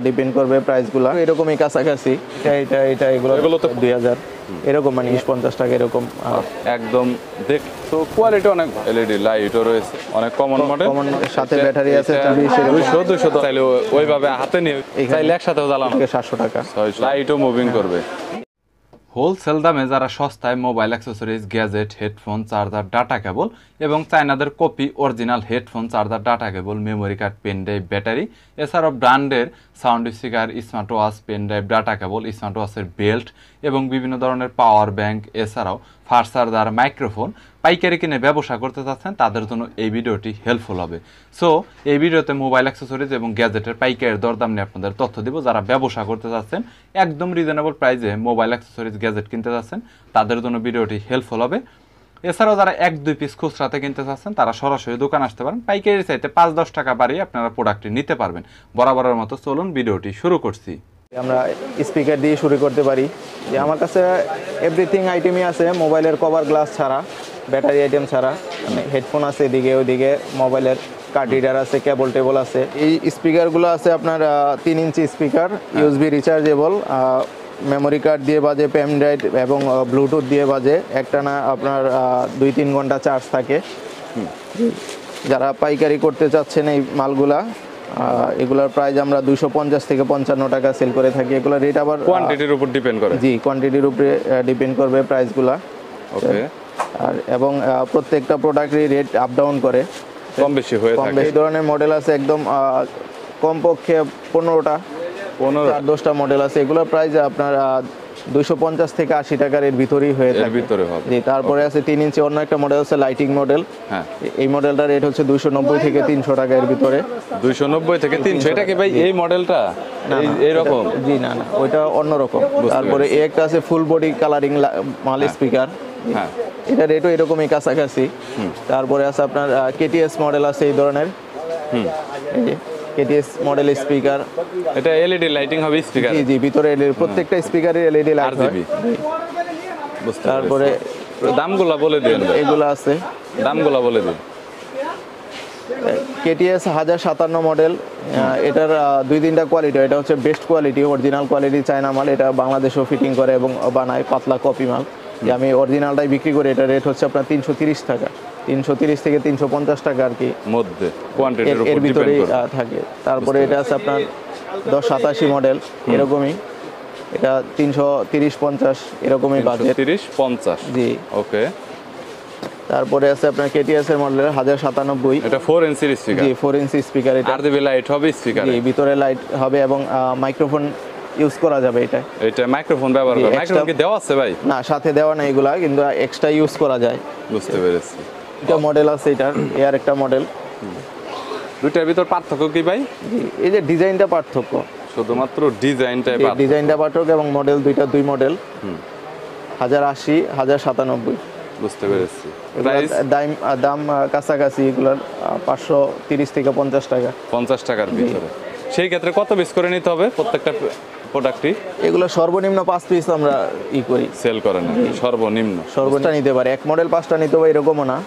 Depend করবে প্রাইসগুলো এরকমই কাছাকাছি। এটা এগুলো তো 2000 এরকম, মানে 50 টাকা এরকম একদম। দেখ তো কোয়ালিটি অনেক, এলইডি লাইটও রয়েছে, অনেক কমন মডেল, সাথে ব্যাটারি আছে 200 চাইলে ওইভাবে হাতে নিয়ে চাইলে একসাথেও জ্বালানো 700 টাকা। লাইটও মুভিং করবে। হোলসেল দামে যারা সস্তায় mobile accessories, gadget, headphone, charger, data cable এবং চায়নাদের copy original headphone, charger, data cable, memory card, pen drive, battery, এছাড়াও ব্র্যান্ডের sound speaker, smart watch, pen drive, data cable, smart ওয়াচের বেল্ট এবং বিভিন্ন ধরনের পাওয়ার ব্যাংক, এছাড়াও ফাস্ট চার্জার, মাইক্রোফোন পাইকারি কিনে ব্যবসা করতে চাচ্ছেন তাদের জন্য এই ভিডিওটি হেল্পফুল হবে। সো এই ভিডিওতে মোবাইল অ্যাক্সেসরিজ এবং গ্যাজেটের পাইকারের দরদাম নিয়ে আপনাদের তথ্য দিব। যারা ব্যবসা করতে চাচ্ছেন একদম রিজনেবল প্রাইসে মোবাইল অ্যাক্সেসরিজ, গ্যাজেট কিনতে চাচ্ছেন তাদের জন্য ভিডিওটি হেল্পফুল হবে। এছাড়াও যারা 1-2 পিস খুচরাতে কিনতে চাচ্ছেন তারা সরাসরি দোকান আসতে পারেন। পাইকারির চাইতে 5-10 টাকা বাড়িয়ে আপনারা প্রোডাক্টটি নিতে পারবেন। বরাবরের মতো চলুন ভিডিওটি শুরু করছি। আমরা স্পিকার দিয়ে শুরু করতে পারি। যে আমার কাছে এভরিথিং আইটেমই আছে, মোবাইলের কভার গ্লাস ছাড়া, ব্যাটারি আইটেম ছাড়া। হেডফোন আছে এদিকে, ওইদিকে মোবাইলের কার্ড রিডার আছে, কেবল টেবল আছে। এই স্পিকারগুলো আছে আপনার 3 inch speaker, USB rechargeable, memory card দিয়ে বাজে, পেন ড্রাইভ এবং ব্লুটুথ দিয়ে বাজে। একটানা আপনার 2-3 ঘন্টা চার্জ থাকে। যারা পাইকারি করতে চাচ্ছেন এই মালগুলা, এগুলোর প্রাইস আমরা 250 থেকে 55 টাকা সেল করে থাকি। এগুলো রেট আবার কোয়ান্টিটির উপর ডিপেন্ড করে। জি, কোয়ান্টিটির উপরে ডিপেন্ড করবে প্রাইসগুলা। ওকে। আর এবং প্রত্যেকটা প্রোডাক্টেরই রেট আপ ডাউন করে, কম বেশি হয়ে থাকে। এই ধরনের মডেল আছে একদম কমপক্ষে 15-10টা মডেল আছে। এগুলোর প্রাইস আপনার 250 থেকে 80 টাকার এর ভিতরেই হয়ে থাকে। জি, তারপরে আছে 3 ইঞ্চি অন্য একটা মডেল আছে, লাইটিং মডেল। হ্যাঁ, এই মডেলটার রেট হচ্ছে 290 থেকে 300 টাকা এর ভিতরে। 290 থেকে 300। এটা কি ভাই এই মডেলটা এইরকম? জি না, ওইটা অন্যরকম। তারপরে এই একটা আছে ফুল বডি কালারিং মাল স্পিকার। হ্যাঁ, এটা রেটও এরকমই কাছাকাছি। তারপরে আছে আপনার কেটিএস মডেল আছে এই ধরনের। কেটিএস মডেল স্পিকার, এটা এলইডি লাইটিং হবে স্পিকার। জি জি, ভিতরে প্রত্যেকটা স্পিকারে এলইডি লাইট হবে। তারপরে দামগুলো বলে দেন। এগুলো আছে, দামগুলো বলে দিন। KTS 1057 model. এটার 2-3টা কোয়ালিটি। এটা হচ্ছে best quality, original quality China মাল। এটা বাংলাদেশেও ফিটিং করে এবং বানায়, পাতলা কপি মাল। যে আমি অরিজিনালটাই বিক্রি করি। এটা রেট হচ্ছে আপনার 330 টাকা, 330 থেকে 350 টাকা আর কি মধ্যে, কোয়ান্টিটির উপর এর ভিতরেই থাকে। তারপরে এটা আছে আপনার 1087 মডেল, এরকমই। এটা 330-50 এরকমই বাজেট। 330-50। জি, ওকে। তারপরে আছে আপনার কেটিএস এর মডেল 1097। এটা 4 ইঞ্চি স্পিকার। জি, 4 ইঞ্চি স্পিকার। এটা আরজিবি লাইট হবে স্পিকারে। জি, ভিতরে লাইট হবে এবং মাইক্রোফোন ইউজ করা যাবে। এটা মাইক্রোফোন ব্যবহার করা। মাইক্রোফোন কি দেওয়া আছে ভাই? না, সাথে দেওয়া না, এগুলা কিন্তু এক্সট্রা ইউজ করা যায়। বুঝতে পেরেছি। এটা মডেল আছে, এটার এর একটা মডেল। দুইটার ভিতর পার্থক্য কি ভাই? জি, এই যে ডিজাইনটা পার্থক্য, শুধুমাত্র ডিজাইনটাই পার্থক্য। ডিজাইনটা পার্থক্য এবং মডেল দুই মডেল। 1080, 1097। বুঝতে পেরেছি। দাম কাছাকাছি এগুলোর 530 থেকে 50 টাকা। 50 টাকার ভিতরে। সেই ক্ষেত্রে কত পিস করে নিতে হবে প্রত্যেকটা প্রোডাক্টই? এগুলো সর্বনিম্ন 5 পিস আমরা করি, সেল করেন। সর্বনিম্ন নিতে পারে। এক মডেল 5টা নিতে পারে এরকমও না।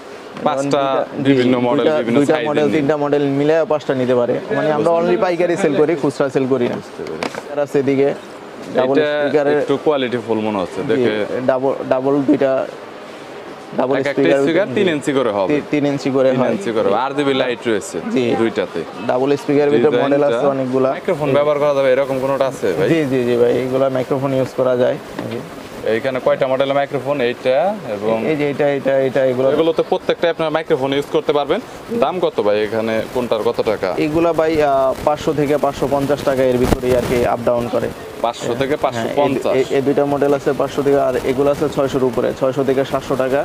5টা বিভিন্ন মডেল, বিভিন্ন সাইজ, 2টা মডেল 3টা মডেল মিলে 5টা নিতে পারে। মানে আমরা অনলি পাইকারি সেল করি, খুচরা সেল করি না। আর আছে এদিকে ডাবল স্পিকারের, একটু কোয়ালিটি ফুল মনে হচ্ছে দেখে। ডাবল দুইটা ডাবল স্পিকার 3 ইঞ্চি করে হবে। 3 ইঞ্চি করে হয়। 3 ইঞ্চি করে আরজিবি লাইট রয়েছে দুইটাতে। ডাবল স্পিকারের ভিতরে মডেল আছে অনেকগুলা। মাইক্রোফোন ব্যবহার করা যাবে এরকম কোনটা আছে ভাই? জি জি জি ভাই, এগুলা মাইক্রোফোন ইউজ করা যায়। এইখানে কয়টা মডেলের মাইক্রোফোন? এইটা এবং এই যে এটা এগুলো তো প্রত্যেকটা আপনার মাইক্রোফোন ইউজ করতে পারবেন। দাম কত ভাই এখানে, কোনটার কত টাকা? এগুলা ভাই 500 থেকে 550 টাকা এর ভিতরেই আর কি আপ ডাউন করে। 500 থেকে 550। এই দুইটা মডেল আছে 500 থেকে, আর এগুলো আছে 600 এর উপরে, 600 থেকে 700 টাকা।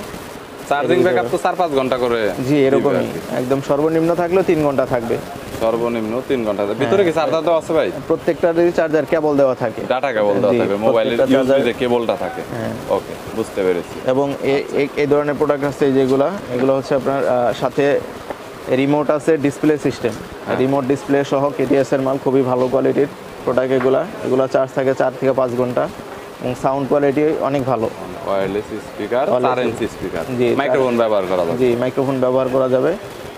চার্জিং ব্যাকআপ তো 4-5 ঘন্টা করে। জি, এরকমই। একদম সর্বনিম্ন থাকলেও 3 ঘন্টা থাকবে। সর্বনিম্ন 3 ঘন্টা। ভিতরে কি চার্জার দেওয়া আছে ভাই? প্রত্যেকটারই চার্জার কেবল দেওয়া থাকে, ডাটা কেবল দেওয়া থাকে, মোবাইলের ইউএসবি যে কেবলটা থাকে। ওকে, বুঝতে পেরেছি। এবং এই ধরনের প্রোডাক্ট আছে এগুলো হচ্ছে আপনার সাথে রিমোট আছে, ডিসপ্লে সিস্টেম, রিমোট ডিসপ্লে সহ কেটিএস এর মাল, খুবই ভালো কোয়ালিটির প্রোডাক্ট। এগুলো চার্জ থাকে 4 থেকে 5 ঘন্টা এবং সাউন্ড কোয়ালিটি অনেক ভালো। Wireless speaker, 4 inch speaker. Microphone ব্যবহার করা যাবে। জি, মাইক্রোফোন ব্যবহার করা যাবে।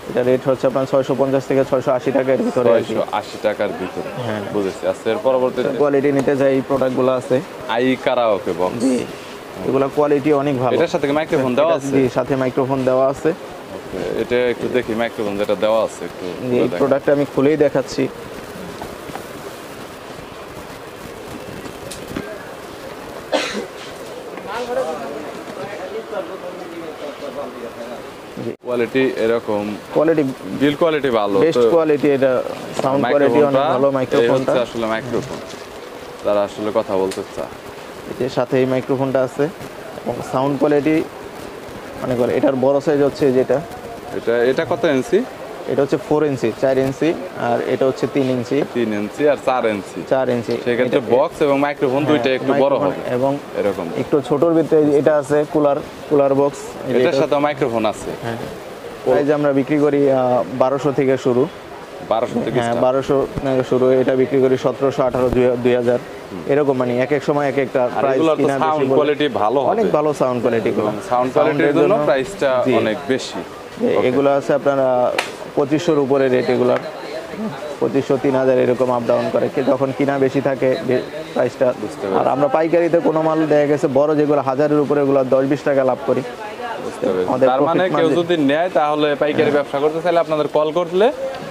এটা রেট হচ্ছে আপনার 650 থেকে 680 টাকার ভিতরে আর কি। 680 টাকার ভিতরে, হ্যাঁ। বুঝেছি। আচ্ছা, এর পরবর্তীতে কোয়ালিটি নিতে যাই এই প্রোডাক্টগুলো আছে। আই কারাওকে বক্স, জি, এগুলো কোয়ালিটি অনেক ভালো। এটার সাথে মাইক্রোফোন দেওয়া আছে? জি, সাথে মাইক্রোফোন দেওয়া আছে। ওকে, এটা একটু দেখি মাইক্রোফোন যেটা দেওয়া আছে একটু জি, এই প্রোডাক্টটা আমি খুলেই দেখাচ্ছি। কোয়ালিটি এরকম, কোয়ালিটি বিল কোয়ালিটি ভালো, বেস্ট কোয়ালিটি, এটা সাউন্ড কোয়ালিটি অনেক ভালো। মাইক্রোফোনটা আসলে মাইক্রোফোন তারা আসলে কথা বলতে চায়, এর সাথে এই মাইক্রোফোনটা আছে এবং সাউন্ড কোয়ালিটি অনেক ভালো। এটার বড় সাইজ হচ্ছে যেটা, এটা কত ইঞ্চি? এটা হচ্ছে 4 ইঞ্চি, 4 ইঞ্চি, আর এটা হচ্ছে 3 ইঞ্চি, 3 ইঞ্চি আর 4 ইঞ্চি। 4 ইঞ্চি। সেক্ষেত্রে বক্স এবং মাইক্রোফোন দুইটা একটু বড় হবে এবং এরকম। একটু ছোটর ভিতরে এটা আছে কুলার বক্স। এটার সাথে মাইক্রোফোন আছে। হ্যাঁ, প্রাইস আমরা বিক্রি করি 1200 থেকে শুরু। 1200 থেকে হ্যাঁ, 1200 থেকে শুরু। এটা বিক্রি করি 1700, 1800, 2000 এরকম। মানে এক এক সময় এক একটা প্রাইস কিনা বেশি। সাউন্ড কোয়ালিটি ভালো হবে, অনেক ভালো সাউন্ড কোয়ালিটি। সাউন্ড কোয়ালিটির জন্য প্রাইসটা অনেক বেশি। এগুলো আছে আপনার 2500-র উপরে রেট। এগুলার 2500, 3000 এরকম আপ ডাউন করে। যখন কিনা বেশি থাকে প্রাইসটা। আর আমরা পাইকারিতে কোনো মাল দেখা গেছে বড় যেগুলো 1000-এর উপরে, এগুলো 10-20 টাকা লাভ করি। তার মানে কেউ যদি নেয় তাহলে পাইকারি ব্যবসা করতে চাইলে আপনাদের কল করলে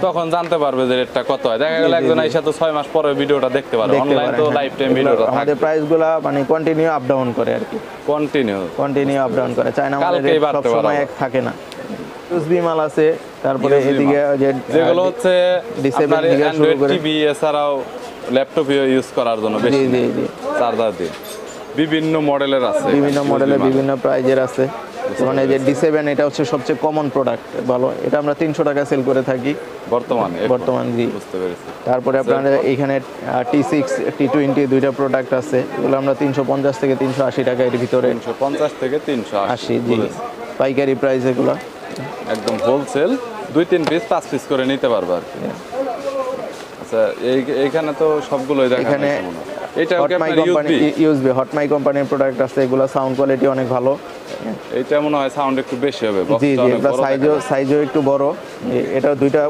তখন জানতে পারবে যে রেটটা কত হয়। দেখা গেল একজন আইসা তো 6 মাস পরে ভিডিওটা দেখতে পারবে, অনলাইন তো লাইফ টাইম ভিডিওটা থাকে। আমাদের প্রাইসগুলো মানে কন্টিনিউ আপ ডাউন করে আর কি, কন্টিনিউ আপ ডাউন করে। চায়না মালের কালকেই রেট বাড়তে সব সময় পারে। এক থাকে না। ইউএসবি মাল আছে, তারপরে এদিকে যেগুলো হচ্ছে ডিসেবল আপনার থেকে শুরু অ্যান্ড্রয়েড করে টিভি এছাড়াও ল্যাপটপ ইউজ করার জন্য বেশি চার্জার দিয়ে বিভিন্ন মডেলের আছে, বিভিন্ন মডেলের বিভিন্ন প্রাইজের আছে। যেমন এই যে D7, এটা হচ্ছে সবচেয়ে কমন প্রোডাক্ট ভালো। এটা আমরা 300 টাকা সেল করে থাকি বর্তমান। জি, বুঝতে পেরেছি। তারপরে আপনাদের এখানে T6, T20 দুইটা প্রোডাক্ট আছে। এগুলো আমরা 350 থেকে 380 টাকা এর ভিতরে। 350 থেকে 380। জি, পাইকারি প্রাইস এগুলো একদম হোলসেল 2-3 পিস 5 পিস করে নিতে পারবে আর কি। আচ্ছা, এইখানে তো সবগুলোই দেখা এখানে এটা ওকে আপনার ইউএসবি হটমাই কোম্পানির প্রোডাক্ট আছে। এগুলো সাউন্ড কোয়ালিটি অনেক ভালো। এটা মনে হয় সাউন্ড একটু বেশি হবে, জি, এটা সাইজও একটু বড়। এটা দুইটা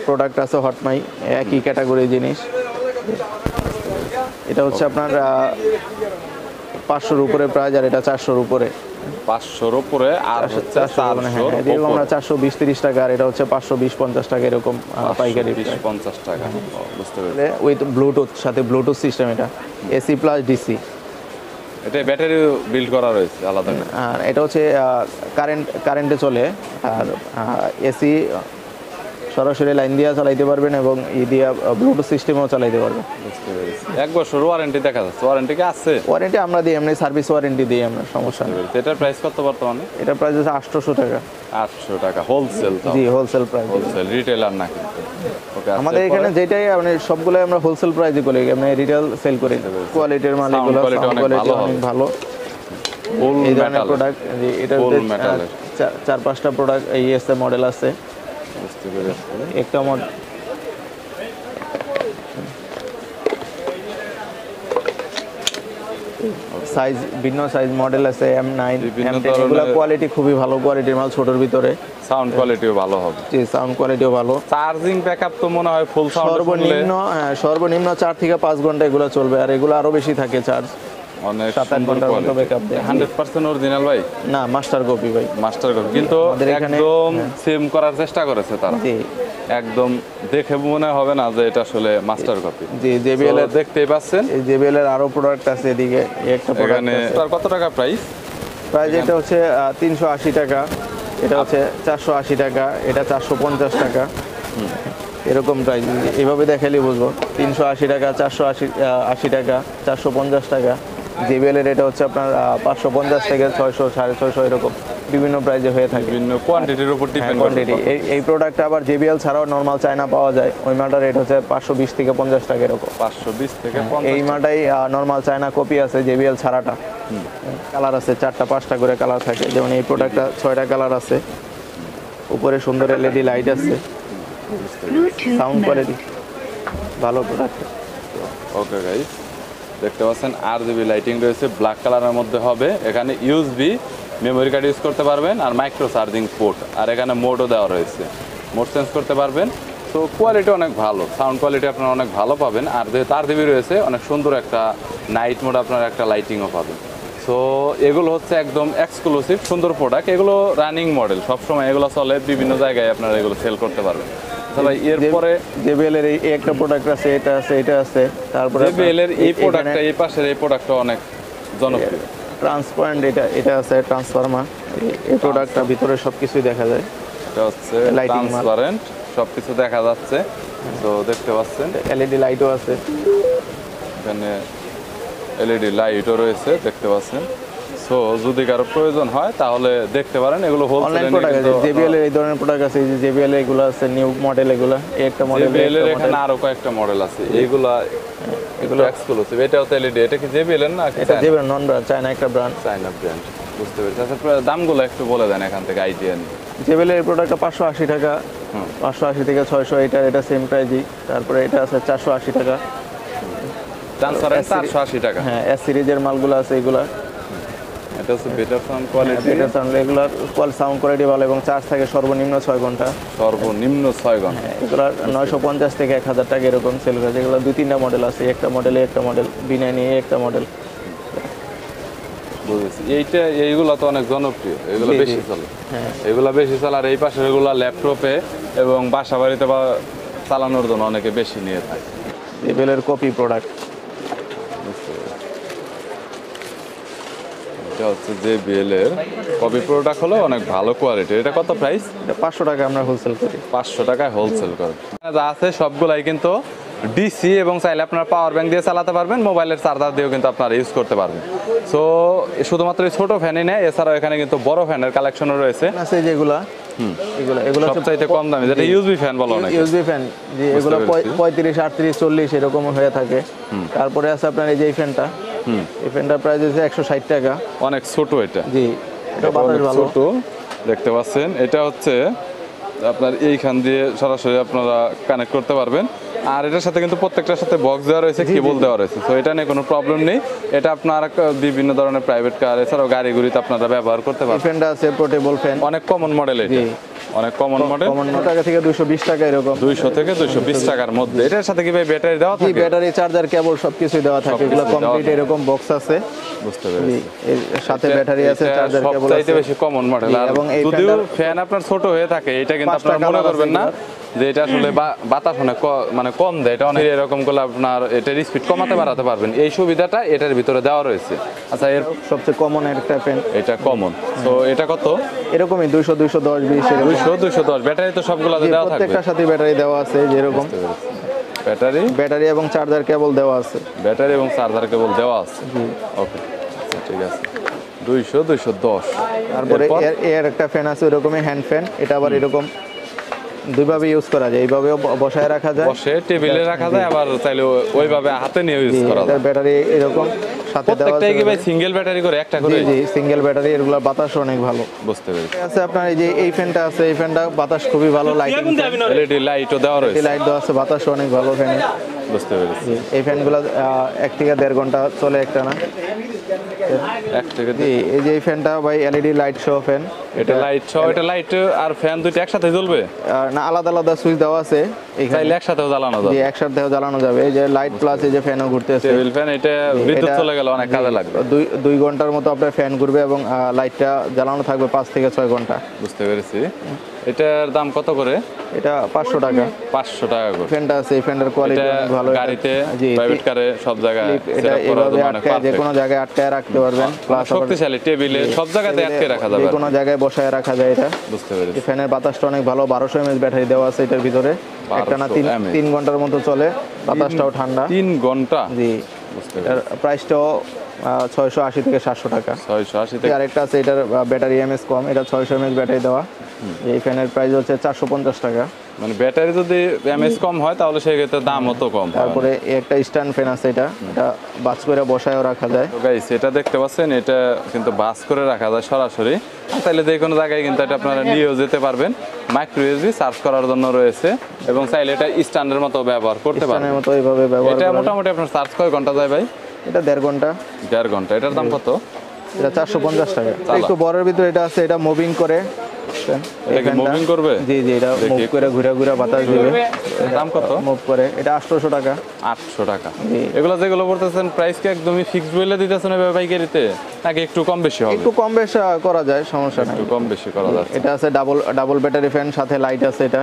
প্রোডাক্ট আছে হটমাই, একই ক্যাটাগরির জিনিস। এটা হচ্ছে আপনার 500-র উপরে প্রাইস, আর এটা 400-র উপরে। 500-র উপরে আর হচ্ছে 400-র এরকম আমরা 420-30 টাকা, আর এটা হচ্ছে 520-50 টাকা এরকম পাইকারি। 20-50 টাকা। বুঝতে পেরেছি। উইথ ব্লুটুথ, সাথে ব্লুটুথ সিস্টেম। এটা এসি প্লাস ডিসি। এটা ব্যাটারি বিল্ড করা রয়েছে আলাদা। আর এটা হচ্ছে কারেন্টে চলে। আর এসি সরাসরি লাইন দিয়ে চালাইতে পারবেন এবং দিয়ে ব্লুটুথ সিস্টেমও চালাইতে পারবেন। বুঝতে পেরেছি। 1 বছর ওয়ারেন্টি দেখা যাচ্ছে। ওয়ারেন্টি কি আছে? ওয়ারেন্টি আমরা দিই, এমনি সার্ভিস ওয়ারেন্টি দিই আমরা, সমস্যা নেই। এটার প্রাইস কত বর্তমানে? এটার প্রাইস হচ্ছে 800 টাকা। 800 টাকা হোলসেল? জি, হোলসেল প্রাইস। হোলসেল, রিটেলার না কিন্তু। ওকে, আমাদের এখানে যেটাই মানে সবগুলাই আমরা হোলসেল প্রাইসে করি, আমরা রিটেল সেল করি। কোয়ালিটির মাল এগুলো, কোয়ালিটি অনেক ভালো। ফুল এই ধরনের মেটাল প্রোডাক্ট, এটা 4-5টা প্রোডাক্ট এই এসে মডেল আছে। বুঝতে পেরেছি। একটা মডেল সাইজ, ভিন্ন সাইজ মডেল আছে, M9, M10। এগুলো কোয়ালিটি খুবই ভালো কোয়ালিটির মাল, ছোটর ভিতরে। সাউন্ড কোয়ালিটিও ভালো হবে। জি, সাউন্ড কোয়ালিটিও ভালো। চার্জিং ব্যাকআপ তো মনে হয় ফুল সাউন্ড সর্বনিম্ন 4 থেকে 5 ঘন্টা এগুলো চলবে, আর এগুলো আরো বেশি থাকে চার্জ। অনেক 7-8 ঘন্টার মতো ব্যাকআপ দেয়। 100% অরিজিনাল ভাই? না, মাস্টার কপি ভাই। মাস্টার কপি, কিন্তু একদম সেম করার চেষ্টা করেছে তারা। জি, একদম দেখে মনে হবে না যে এটা আসলে মাস্টার কপি। জি, JBL এর দেখতেই পাচ্ছেন। এই JBL এর আরো প্রোডাক্ট আছে এদিকে। একটা প্রোডাক্ট আছে। তার কত টাকা প্রাইস? এটা হচ্ছে 380 টাকা, এটা হচ্ছে 480 টাকা, এটা 450 টাকা, এরকম প্রাইস। এভাবে দেখালেই বুঝবো। 380 টাকা, 480 টাকা, 450 টাকা। JBL এর এটা হচ্ছে আপনার 550 থেকে 600, 650 এরকম বিভিন্ন প্রাইজে হয়ে থাকে। বিভিন্ন কোয়ান্টিটির উপর ডিপেন্ড করে। এই প্রোডাক্টটা আবার JBL ছাড়াও নরমাল চায়না পাওয়া যায়। ওই মালটার রেট হচ্ছে 520 থেকে 50 টাকা এরকম। 520 থেকে 50। এই মালটাই নরমাল চায়না কপি আছে, JBL ছাড়াটা। কালার আছে 4টা-5টা করে কালার থাকে। যেমন এই প্রোডাক্টটা 6টা কালার আছে। উপরে সুন্দর LED লাইট আছে। সাউন্ড কোয়ালিটি ভালো প্রোডাক্ট। ওকে গাইস, দেখতে পাচ্ছেন RGB লাইটিং রয়েছে, ব্ল্যাক কালারের মধ্যে হবে। এখানে USB মেমোরি কার্ড ইউজ করতে পারবেন, আর মাইক্রো চার্জিং পোর্ট, আর এখানে মোডও দেওয়া রয়েছে। মোড চেঞ্জ করতে পারবেন। তো কোয়ালিটি অনেক ভালো, সাউন্ড কোয়ালিটি আপনারা অনেক ভালো পাবেন। আর যেহেতু RGB রয়েছে, অনেক সুন্দর একটা নাইট মোড আপনারা একটা লাইটিংও পাবেন। সো এগুলো হচ্ছে একদম এক্সক্লুসিভ সুন্দর প্রোডাক্ট, এগুলো রানিং মডেল, সবসময় এগুলো চলে, বিভিন্ন জায়গায় আপনারা এগুলো সেল করতে পারবেন। ভাই এরপরে JBL এর এই একটা প্রোডাক্ট আছে, এটা আছে, এটা আছে। তারপরে JBL এর এই প্রোডাক্টটা, এই পাশের এই প্রোডাক্টটা অনেক জনপ্রিয়। ট্রান্সপারেন্ট, এটা আছে ট্রান্সফরমার। এই প্রোডাক্টটা ভিতরে সবকিছুই দেখা যায়। এটা হচ্ছে Lighting ট্রান্সপারেন্ট, সবকিছু দেখা যাচ্ছে। তো দেখতে পাচ্ছেন LED লাইটও আছে। এখানে LED লাইটও রয়েছে, দেখতে পাচ্ছেন। সো যদি কারো প্রয়োজন হয় তাহলে দেখতে পারেন, এগুলো অনলাইন হোলসেলে প্রোডাক্ট আছে, কিন্তু JBL এর এই ধরনের প্রোডাক্ট আছে। এই যে JBL এগুলো আছে নিউ মডেল, এগুলো এই একটা মডেল। JBL এর এখানে আরো কয়েকটা মডেল আছে, এইগুলো এগুলো এক্সক্লুসিভ। এটাও তো LED, এটা কি JBL এর না? এটা JBL নন ব্র্যান্ড, চায়না একটা ব্র্যান্ড। চায়না ব্র্যান্ড, বুঝতে পেরেছি। আচ্ছা দামগুলো একটু বলে দেন এখান থেকে আইডিয়া নিয়ে। JBL এর প্রোডাক্টটা 580 টাকা, 580 থেকে 600, এটা সেম প্রাইজই। তারপরে এটা আছে 480 টাকা। ট্রান্সপারেন্ট 480 টাকা। হ্যাঁ, S সিরিজের মালগুলো আছে এগুলা। এটা হচ্ছে বেটার সাউন্ড কোয়ালিটি, এটা সাউন্ড রেগুলার সাউন্ড কোয়ালিটি ভালো এবং চার্জ থাকে সর্বনিম্ন 6 ঘন্টা। সর্বনিম্ন 6 ঘন্টা। এগুলা 950 থেকে 1000 টাকা এরকম সেল করে। এগুলো 2-3টা মডেল আছে, একটা মডেলে একটা মডেল, B9 একটা মডেল। বুঝেছি। এইগুলো তো অনেক জনপ্রিয়, এগুলো জি, জি। বেশি চলে। হ্যাঁ, এগুলো বেশি চলে। আর এই পাশে এগুলো ল্যাপটপে এবং বাসা বাড়িতে বা চালানোর জন্য অনেকে বেশি নিয়ে থাকে। JBL এর কপি প্রোডাক্ট। এটা হচ্ছে JBL এর কপি প্রোডাক্ট, হলো অনেক ভালো কোয়ালিটি। এটা কত প্রাইস? এটা 500 টাকা আমরা হোলসেল করি। 500 টাকায় হোলসেল করে। যা আছে সবগুলাই কিন্তু ডিসি, এবং চাইলে আপনারা পাওয়ার ব্যাংক দিয়ে চালাতে পারবেন, মোবাইলের চার্জার দিয়েও কিন্তু আপনারা ইউজ করতে পারবেন। সো শুধুমাত্র এই ছোট ফ্যানই নেই, এছাড়াও এখানে কিন্তু বড় ফ্যানের কালেকশনও রয়েছে। আছে যেগুলা, এগুলো সবচাইতে কম দামি, যেটা ইউএসবি ফ্যান বলা অনেক। ইউএসবি ফ্যান, যে এগুলো 35, 38, 40 এরকম হয়ে থাকে। তারপরে আছে আপনার এই যে এই ফ্যানটা, এই ফ্যানটার প্রাইস হচ্ছে 160 টাকা। অনেক ছোট এটা। জি, এটা এটা বাতাস অনেক ভালো। ছোট, দেখতে পাচ্ছেন। এটা হচ্ছে আপনার এইখান দিয়ে সরাসরি আপনারা কানেক্ট করতে পারবেন। আর এটার সাথে কিন্তু প্রত্যেকটার সাথে বক্স দেওয়া রয়েছে, কেবল দেওয়া রয়েছে। তো এটা নিয়ে কোনো প্রবলেম নেই। এটা আপনার বিভিন্ন ধরনের প্রাইভেট কার, এছাড়াও গাড়ি গুড়িতে আপনারা ব্যবহার করতে এই পারবেন। ফ্যানটা আছে পোর্টেবল ফ্যান, অনেক কমন মডেল এটা, অনেক কমন মডেল। 50 টাকা থেকে 220 টাকা এরকম। 200 থেকে 220 টাকার মধ্যে। এটার সাথে কি ভাই ব্যাটারি দেওয়া জি, থাকে? ব্যাটারি, চার্জার, কেবল সবকিছু দেওয়া থাকে। এগুলো সবকিছু দেওয়া কমপ্লিট থাকে। এরকম বক্স আছে। বুঝতে জি, পেরেছি। এর সাথে ব্যাটারি আছে, এটা চার্জার, কেবল সবচাইতে আছে। বেশি কমন মডেল। আর এবং এই যদিও ফ্যানটার- ফ্যান আপনার ছোট হয়ে থাকে, এটা কিন্তু 5টা আপনারা মনে কালার করবেন আছে না যে এটা আসলে বাতাস অনেক মানে কম দেয়। এটা অনেক এরকম করলে আপনার এটার স্পিড কমাতে বাড়াতে পারবেন, এই সুবিধাটা এটার ভিতরে দেওয়া রয়েছে। আচ্ছা, এর সবচেয়ে কমন একটা ফ্যান। এটা কমন। তো এটা কত? এরকমই 200, 210, 20 এরকম। 200, 210। ব্যাটারি তো সবগুলোতে জি, দেওয়া থাকবে। প্রত্যেকটার সাথে ব্যাটারি দেওয়া আছে যেরকম। ব্যাটারি ব্যাটারি এবং চার্জার কেবল দেওয়া আছে। ব্যাটারি এবং চার্জার কেবল দেওয়া আছে। ওকে, আচ্ছা ঠিক আছে। 200, 210। তারপরে এর একটা ফ্যান আছে ওরকমই, হ্যান্ড ফ্যান। এটা আবার এরকম দুইভাবে ইউজ করা যায়, এইভাবেও বসায় রাখা যায়, বসে টেবিলে রাখা যায়, আবার চাইলে ওইভাবে হাতে নিয়ে ইউজ করা যায়। এটার ব্যাটারি এরকম সাথে দেওয়া প্রত্যেকটাই আছে। কি ভাই সিঙ্গেল ব্যাটারি করে, একটা করে? জি, জি, সিঙ্গেল ব্যাটারি। এগুলোর বাতাস অনেক ভালো। বুঝতে পেরেছি। আছে আপনার এই যে এই ফ্যানটা আছে, এই ফ্যানটা বাতাস খুবই ভালো, লাইটিং, এলইডি লাইটও দেওয়া রয়েছে। লাইট দেওয়া আছে, বাতাস অনেক ভালো ফ্যানে। বুঝতে পেরেছি। এই ফ্যানগুলো 1 থেকে 1.5 ঘন্টা চলে একটা না। এক থেকে জি, এই যে এই ফ্যানটা ভাই LED লাইট সহ ফ্যান। এটা লাইট সহ, এটা লাইট আর ফ্যান দুইটা একসাথে জ্বলবে? না, আলাদা আলাদা সুইচ দেওয়া আছে এখানে। চাইলে একসাথেও জ্বালানো জি, যাবে। একসাথেও জ্বালানো যাবে। এই যে লাইট প্লাস এই যে ফ্যানও ঘুরতেছে। টেবিল ফ্যান, এটা বিদ্যুৎ চলে গেলে অনেক কাজে লাগবে। 2 ঘন্টার মতো আপনার ফ্যান ঘুরবে এবং লাইটটা জ্বালানো থাকবে 5 থেকে 6 ঘন্টা। বুঝতে পেরেছি। এটার দাম কত করে? এটা 500 টাকা। 500 টাকা করে। ফ্যানটা আছে, এই ফ্যানের কোয়ালিটি এটা অনেক ভালো। গাড়িতে, জি, প্রাইভেট কারে, সব জায়গায় এটা সেটআপ করার এইভাবে জন্য অনেক আটকায় যে পারফেক্ট। কোনো জায়গায় আটকায় রাখতে পারবেন। প্লাস শক্তিশালী, টেবিলে সব জায়গাতে আটকে রাখা যাবে। যে কোনো জায়গায় বসায় রাখা যায় এটা। বুঝতে পেরেছি। এই ফ্যানের বাতাসটা অনেক ভালো। 1200 mAh ব্যাটারি দেওয়া আছে এটার ভিতরে। একটা না 1200 mAh 3 ঘন্টার মতো চলে, বাতাসটাও ঠান্ডা। 3 ঘন্টা। জি, বুঝতে এটার পেরেছি। প্রাইসটাও 680 থেকে 700 টাকা। 680 থেকে। আরেকটা আছে, এটার ব্যাটারি এমএস কম, এটা 600 mAh ব্যাটারি দেওয়া। এই ফ্যানের প্রাইস হচ্ছে 450 টাকা। মানে ব্যাটারি যদি এমএস কম হয় তাহলে সেক্ষেত্রে দামও তো কম হবে। তারপরে একটা স্ট্যান্ড ফ্যান আছে, এটা বাস করে বসায়ও রাখা যায়। তো গাইস, এটা দেখতে পাচ্ছেন, এটা কিন্তু বাস করে রাখা যায় সরাসরি। তাহলে যে কোনো জায়গায় কিন্তু এটা আপনারা নিয়েও যেতে পারবেন। মাইক্রো ইউএসবি চার্জ করার জন্য রয়েছে, এবং চাইলে এটা স্ট্যান্ডের মতো ব্যবহার করতে পারবেন। স্ট্যান্ডের মতো এইভাবে ব্যবহার এটা করা যায়। মোটামুটি আপনার চার্জ কয় ঘন্টা যায় ভাই? এটা 1.5 ঘন্টা। 1.5 ঘন্টা। এটার দাম কত? এটা 450 টাকা। একটু বড়ের ভিতরে এটা আছে, এটা মুভিং করে এটা কি মুভিং করবে? জি জি, এটা দেখি। মুভ করে ঘুরে ঘুরে বাতাস দিবে। দাম কত? মুভ করে এটা 800 টাকা। 800 টাকা। জি। এগুলো যেগুলো বলতেছেন প্রাইস কি একদমই ফিক্সড বলে দিতেছেন এভাবে পাইকারিতে, নাকি একটু কম বেশি হবে? একটু কম বেশি করা যায়, সমস্যা নাই। একটু কম বেশি করা যাচ্ছে। এটা আছে ডাবল ব্যাটারি ফ্যান, সাথে লাইট আছে। এটা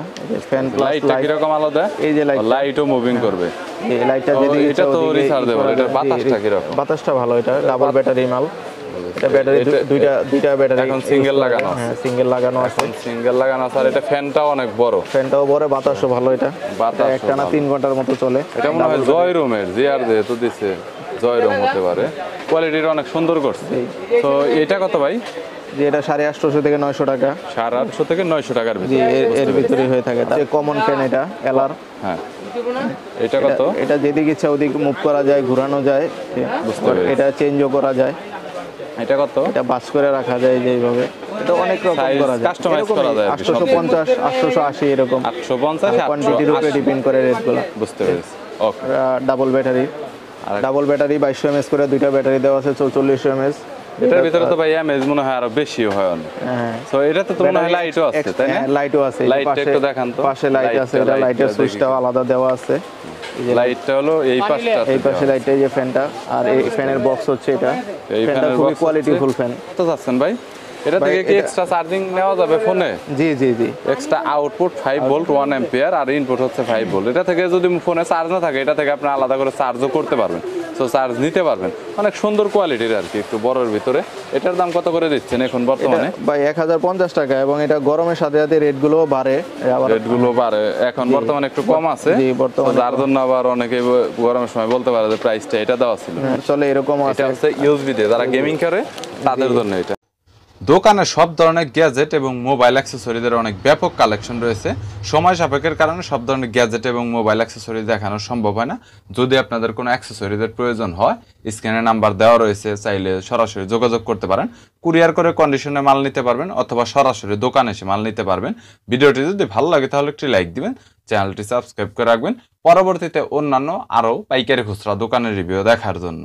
ফ্যান প্লাস লাইটটা কি রকম আলাদা? এই যে লাইট, লাইটও মুভিং করবে। এই লাইটটা ও, যদি এটা তো রিচার্জেবল। এটার বাতাসটা কি রকম? বাতাসটা ভালো, এটা ডাবল ব্যাটারি মাল। এটা ব্যাটারি দুইটা ব্যাটারি এখন সিঙ্গেল লাগানো আছে। হ্যাঁ, সিঙ্গেল লাগানো আছে। সিঙ্গেল লাগানো আছে। আর এটা ফ্যানটাও অনেক বড়। ফ্যানটাও বড়, বাতাসও ভালো। এটা বাতাসও একটানা ভালো। 3 ঘন্টার মতো চলে। এটা মনে হয় জয় রুমের, জিআর যেহেতু দিছে জয় রুম হতে পারে। কোয়ালিটিটা অনেক সুন্দর করছে। তো এটা কত ভাই? যে এটা 850 থেকে 900 টাকা। 850 থেকে 900 টাকার জি, ভিতরে। এর ভিতরে হয়ে থাকে। তার কমন ফ্যান এটা এলআর। হ্যাঁ, এটা কত? এটা যেদিকে ইচ্ছা ওদিকে মুভ করা যায়, ঘোরানো যায়। বুঝতে পেরেছি। এটা চেঞ্জও করা যায়। এটা কত? এটা বাস করে রাখা যায় যেভাবে। এটা অনেক রকম Size করা যায়, customize করা যায় আর কি, 850, 880 এরকম 850, কোয়ান্টিটির উপরে 880। ডিপেন্ড করে রেটগুলো। বুঝতে পেরেছি। ওকে। ডাবল ব্যাটারি, আর ডাবল ব্যাটারি 2200 mAh করে দুইটা ব্যাটারি দেওয়া আছে, 4400 mAh। এটার ভিতরে তো ভাই এমএজ মনে হয় আরো বেশি হয় অনেক। হ্যাঁ, তো এটাতে তো মনে হয় লাইটও আছে, তাই না? লাইটও আছে। এই যে লাইটটা পাশে- একটু দেখান তো। পাশে লাইট আছে, এটা লাইটের সুইচটাও আলাদা দেওয়া আছে। এই যে লাইটটা হলো এই পাশটা। এই পাশে লাইটটা, এই যে ফ্যানটা, আর এই ফ্যানের বক্স হচ্ছে এটা। এই ফ্যানটা ফ্যানের খুবই box কোয়ালিটিফুল ফ্যান। কত যাচ্ছেন ভাই? এটা ভাই, থেকে কি এটা- এক্সট্রা চার্জিং নেওয়া যাবে ফোনে? জি জি জি। এক্সট্রা আউটপুট 5 ভোল্ট 1 অ্যাম্পিয়ার আর ইনপুট হচ্ছে 5 ভোল্ট। এটা থেকে যদি ফোনে চার্জ না থাকে, এটা থেকে আপনি আলাদা করে চার্জও করতে পারবেন। সো চার্জ নিতে পারবেন। অনেক সুন্দর কোয়ালিটির আর কি, একটু বড়র ভিতরে। এটার দাম কত করে দিচ্ছেন এখন বর্তমানে? ভাই 1050 টাকা, এবং এটা গরমের সাথে সাথে রেটগুলোও বাড়ে। আবার রেটগুলো বাড়ে এখন বর্তমানে একটু কম আছে। জি, বর্তমানে তো যার জন্য আবার অনেকে গরমের সময় বলতে পারে যে প্রাইসটা এটা দেওয়া ছিল। চলে এরকম আছে। এটা হচ্ছে ইউএসবি দিয়ে যারা গেমিং করে তাদের জন্য এটা। দোকানে সব ধরনের গ্যাজেট এবং মোবাইল অ্যাক্সেসরিজের অনেক ব্যাপক কালেকশন রয়েছে। সময় সাপেক্ষের কারণে সব ধরনের গ্যাজেট এবং মোবাইল অ্যাক্সেসরিজ দেখানো সম্ভব হয় না। যদি আপনাদের কোনো অ্যাক্সেসরিজের প্রয়োজন হয়, স্ক্রিনে নাম্বার দেওয়া রয়েছে, চাইলে সরাসরি যোগাযোগ করতে পারেন। কুরিয়ার করে কন্ডিশনে মাল নিতে পারবেন, অথবা সরাসরি দোকানে এসে মাল নিতে পারবেন। ভিডিওটি যদি ভালো লাগে তাহলে একটি লাইক দিবেন, চ্যানেলটি সাবস্ক্রাইব করে রাখবেন পরবর্তীতে অন্যান্য আরও পাইকারি খুচরা দোকানের রিভিউ দেখার জন্য।